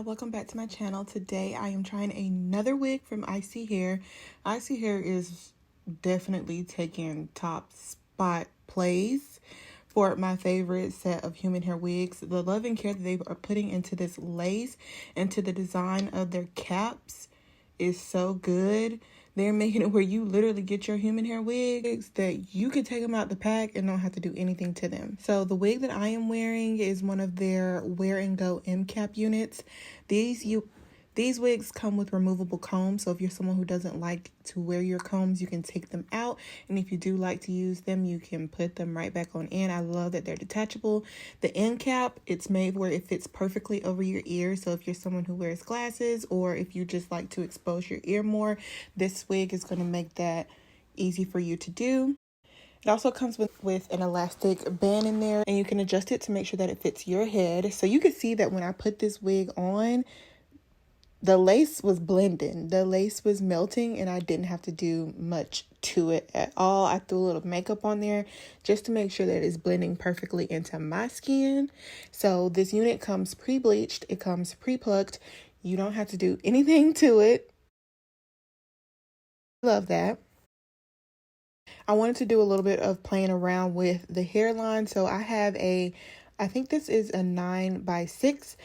Welcome back to my channel. Today I am trying another wig from iSEEHAIR. iSEEHAIR is definitely taking top spot place for my favorite set of human hair wigs. The love and care that they are putting into this lace, into the design of their caps is so good. They're making it where you literally get your human hair wigs that you could take them out the pack and don't have to do anything to them. So the wig that I am wearing is one of their wear and go M cap units. These wigs come with removable combs, so if you're someone who doesn't like to wear your combs, you can take them out. And if you do like to use them, you can put them right back on in. I love that they're detachable. The end cap, it's made where it fits perfectly over your ear. So if you're someone who wears glasses or if you just like to expose your ear more, this wig is going to make that easy for you to do. It also comes with an elastic band in there, and you can adjust it to make sure that it fits your head. So you can see that when I put this wig on, the lace was blending. The lace was melting and I didn't have to do much to it at all. I threw a little makeup on there just to make sure that it's blending perfectly into my skin. So this unit comes pre-bleached. It comes pre-plucked. You don't have to do anything to it. Love that. I wanted to do a little bit of playing around with the hairline. So I have I think this is a 9x6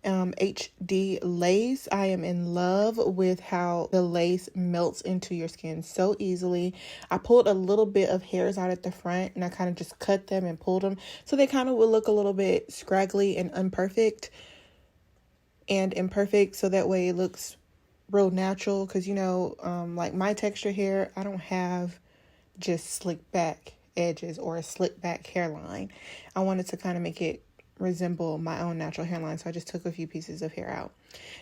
HD lace. I am in love with how the lace melts into your skin so easily. I pulled a little bit of hairs out at the front and I kind of just cut them and pulled them so they kind of will look a little bit scraggly and imperfect, so that way it looks real natural. Because like my texture hair, I don't have just slick back edges or a slick back hairline. I wanted to kind of make it resemble my own natural hairline, so I just took a few pieces of hair out.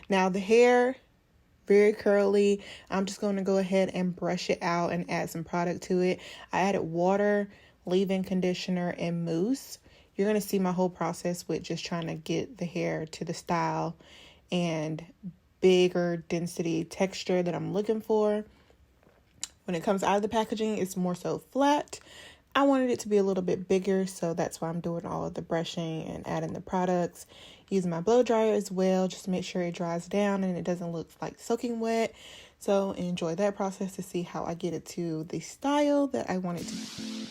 Now the hair, very curly. I'm just going to go ahead and brush it out and add some product to it. I added water, leave-in conditioner, and mousse. You're going to see my whole process with just trying to get the hair to the style and bigger density texture that I'm looking for. When it comes out of the packaging, it's more so flat. I wanted it to be a little bit bigger, so that's why I'm doing all of the brushing and adding the products. Using my blow dryer as well, just to make sure it dries down and it doesn't look like soaking wet. So enjoy that process to see how I get it to the style that I want it to be.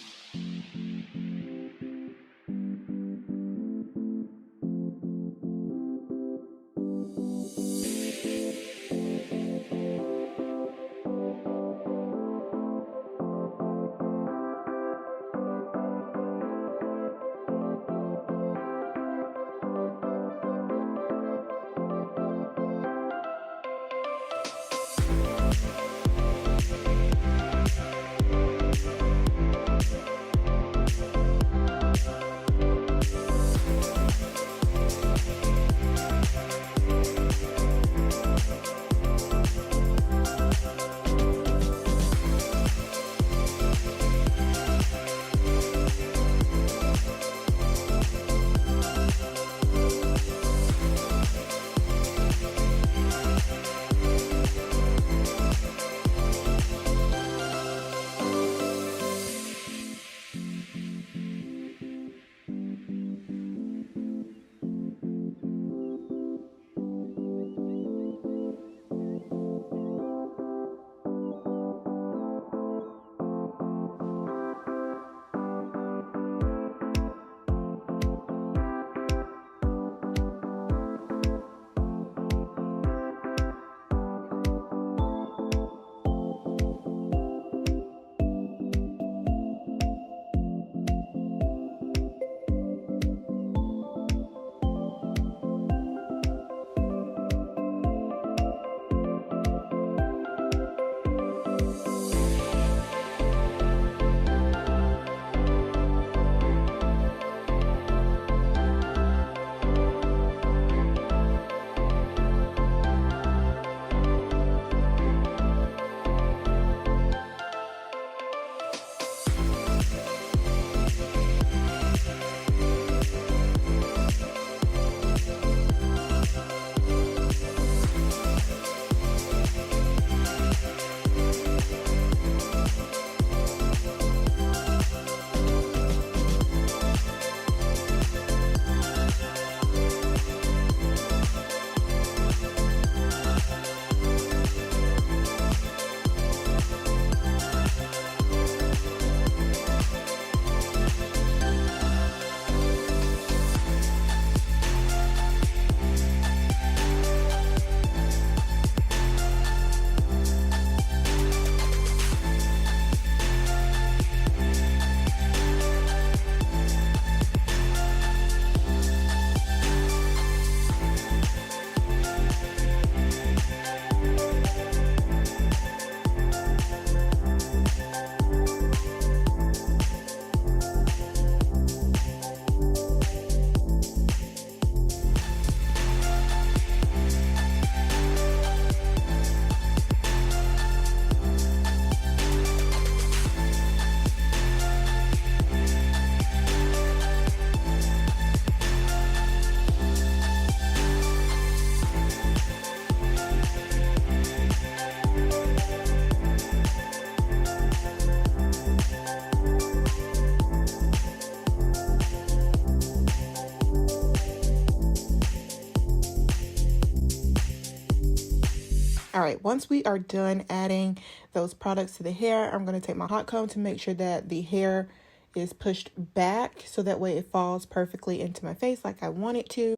All right, once we are done adding those products to the hair, I'm going to take my hot comb to make sure that the hair is pushed back so that way it falls perfectly into my face like I want it to.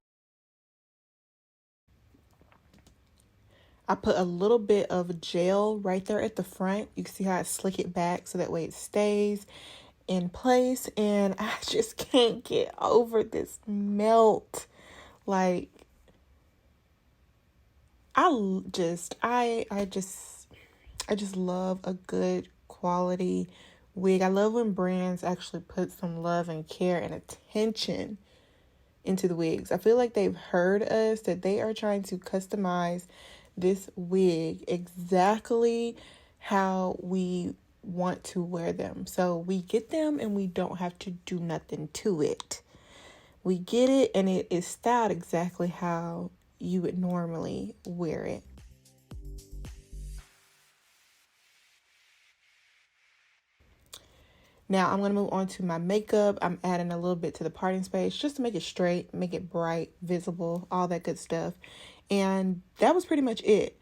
I put a little bit of gel right there at the front. You can see how I slick it back so that way it stays in place. And I just can't get over this melt. Like, I just love a good quality wig. I love when brands actually put some love and care and attention into the wigs. I feel like they've heard us, that they are trying to customize this wig exactly how we want to wear them. So we get them and we don't have to do nothing to it. We get it and it is styled exactly how you would normally wear it. Now I'm going to move on to my makeup. I'm adding a little bit to the parting space just to make it straight, make it bright, visible, all that good stuff. And that was pretty much it.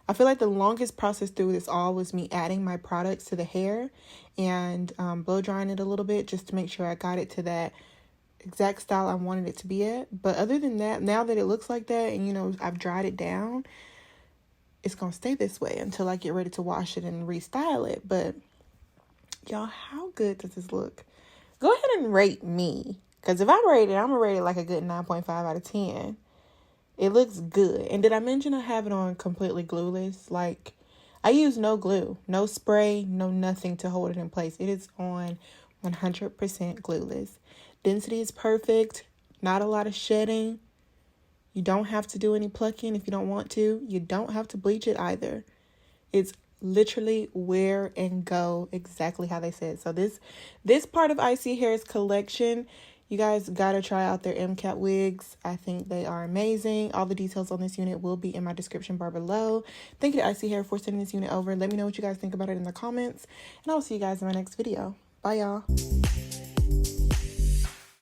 I feel like the longest process through this all was me adding my products to the hair and blow drying it a little bit just to make sure I got it to that exact style I wanted it to be at. But other than that, now that it looks like that and, you know, I've dried it down, it's going to stay this way until I get ready to wash it and restyle it. But y'all, how good does this look? Go ahead and rate me. Because if I rate it, I'm going to rate it like a good 9.5 out of 10. It looks good. And did I mention I have it on completely glueless? Like, I use no glue, no spray, no nothing to hold it in place. It is on 100% glueless. Density is perfect. Not a lot of shedding. You don't have to do any plucking if you don't want to. You don't have to bleach it either. It's literally wear and go exactly how they said. So this part of iSEEHAIR's collection, you guys gotta try out their MCAT wigs. I think they are amazing. All the details on this unit will be in my description bar below. Thank you to iSEEHAIR for sending this unit over. Let me know what you guys think about it in the comments, and I'll see you guys in my next video. Bye, y'all.